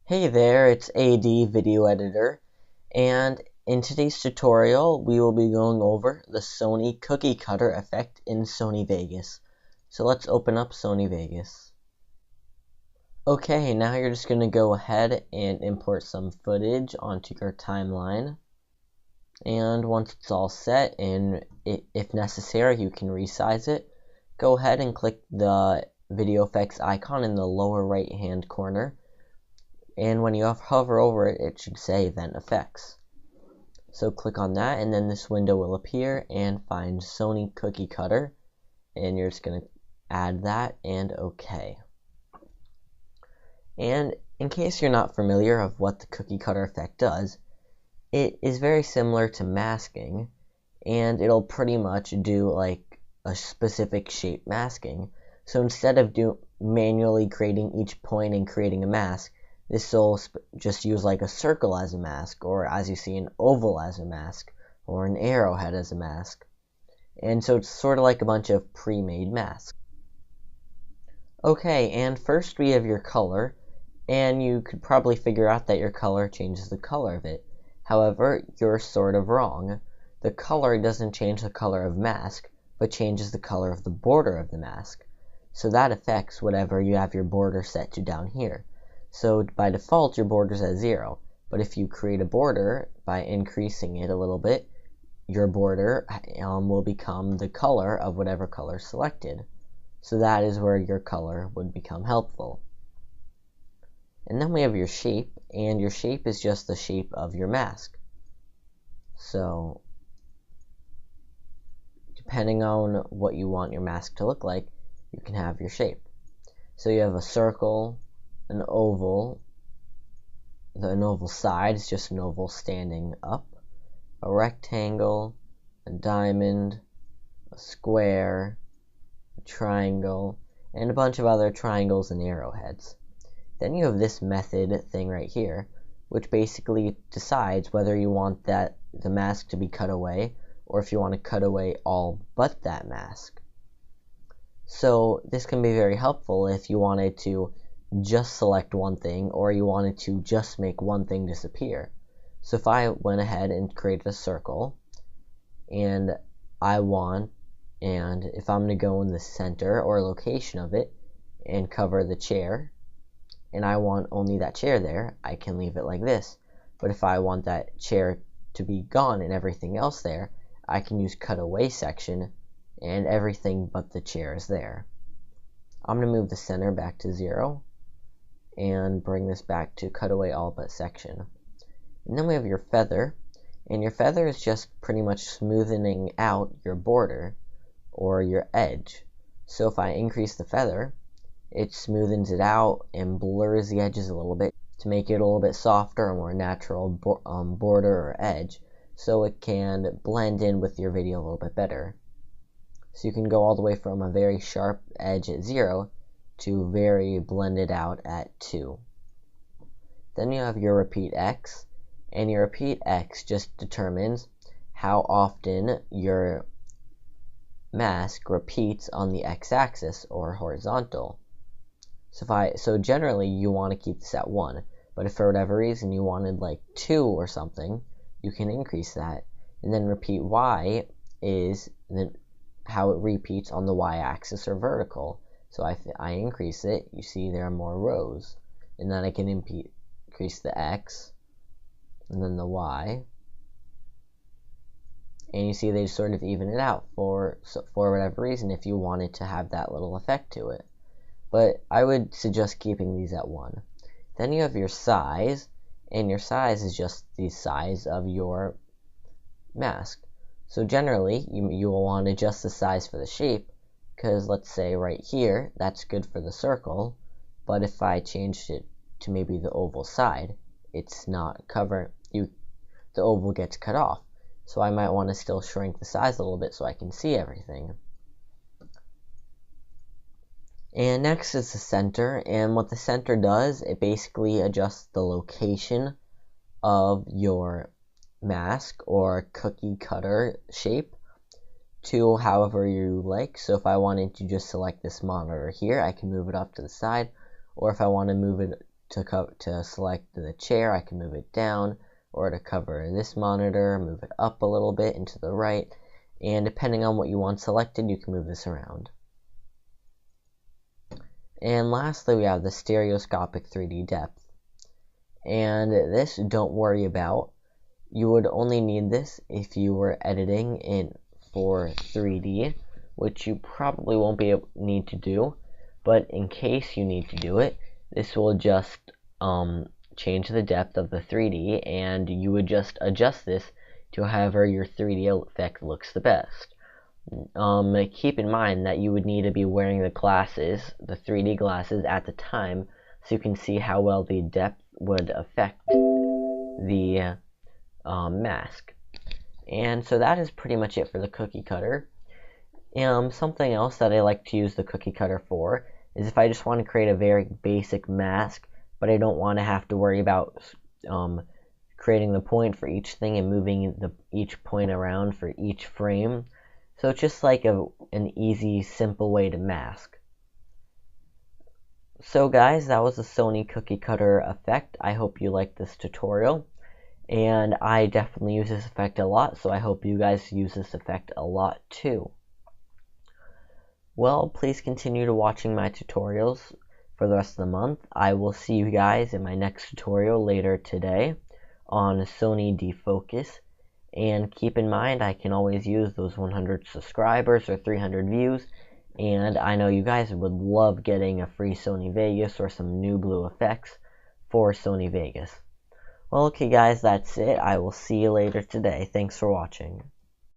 Hey there, it's AD.VideoEditor, and in today's tutorial we will be going over the Sony cookie cutter effect in Sony Vegas. So let's open up Sony Vegas. Okay, now you're just going to go ahead and import some footage onto your timeline. And once it's all set, and if necessary you can resize it, go ahead and click the video effects icon in the lower right hand corner. And when you hover over it, it should say Event Effects. So click on that, and then this window will appear, and find Sony Cookie Cutter, and you're just going to add that, and OK. And in case you're not familiar of what the cookie cutter effect does, it is very similar to masking, and it'll pretty much do like a specific shape masking. So instead of manually creating each point and creating a mask, this will just use like a circle as a mask, or as you see, an oval as a mask, or an arrowhead as a mask. And so it's sort of like a bunch of pre-made masks. Okay, and first we have your color, and you could probably figure out that your color changes the color of it. However, you're sort of wrong. The color doesn't change the color of mask, but changes the color of the border of the mask. So that affects whatever you have your border set to down here. So by default, your border's at 0, but if you create a border by increasing it a little bit, your border will become the color of whatever color selected. So that is where your color would become helpful. And then we have your shape, and your shape is just the shape of your mask. So depending on what you want your mask to look like, you can have your shape. So you have a circle, an oval side is just an oval standing up, a rectangle, a diamond, a square, a triangle, and a bunch of other triangles and arrowheads. Then you have this method thing right here, which basically decides whether you want the mask to be cut away, or if you want to cut away all but that mask. So this can be very helpful if you wanted to just select one thing, or you wanted to just make one thing disappear. So if I went ahead and created a circle, and if I'm going to go in the center or location of it and cover the chair, and I want only that chair there, I can leave it like this. But if I want that chair to be gone and everything else there, I can use cut away section, and everything but the chair is there. I'm going to move the center back to 0, and bring this back to cut away all but section. And then we have your feather, and your feather is just pretty much smoothing out your border or your edge. So if I increase the feather, it smoothens it out and blurs the edges a little bit to make it a little bit softer, a more natural border or edge, so it can blend in with your video a little bit better. So you can go all the way from a very sharp edge at 0 to very blended out at 2. Then you have your repeat X, and your repeat X just determines how often your mask repeats on the X-axis or horizontal. So generally you want to keep this at 1, but if for whatever reason you wanted like 2 or something, you can increase that. And then repeat Y is how it repeats on the Y-axis or vertical. So I increase it, you see there are more rows, and then I can increase the X, and then the Y, and you see they sort of even it out for whatever reason if you wanted to have that little effect to it. But I would suggest keeping these at 1. Then you have your size, and your size is just the size of your mask. So generally, you will want to adjust the size for the shape, because let's say right here, that's good for the circle, but if I changed it to maybe the oval side, it's not covered, the oval gets cut off. So I might want to still shrink the size a little bit so I can see everything. And next is the center, and what the center does, it basically adjusts the location of your mask or cookie cutter shape to however you like. So if I wanted to just select this monitor here, I can move it up to the side, or if I want to move it to select the chair, I can move it down, or to cover this monitor, move it up a little bit and to the right, and depending on what you want selected, you can move this around. And lastly, we have the stereoscopic 3D depth. And this, don't worry about. You would only need this if you were editing in for 3D, which you probably won't need to do, but in case you need to do it, this will just change the depth of the 3D, and you would just adjust this to however your 3D effect looks the best. Keep in mind that you would need to be wearing the glasses, the 3D glasses, at the time, so you can see how well the depth would affect the mask. And so that is pretty much it for the cookie cutter. Something else that I like to use the cookie cutter for is if I just want to create a very basic mask, but I don't want to have to worry about creating the point for each thing and moving each point around for each frame. So it's just like an easy, simple way to mask. So guys, that was the Sony cookie cutter effect. I hope you liked this tutorial, and I definitely use this effect a lot, so I hope you guys use this effect a lot too. Well, please continue to watching my tutorials for the rest of the month. I will see you guys in my next tutorial later today on Sony defocus. And keep in mind, I can always use those 100 subscribers or 300 views. And I know you guys would love getting a free Sony Vegas or some new blue effects for Sony Vegas. Well, okay guys, that's it. I will see you later today. Thanks for watching.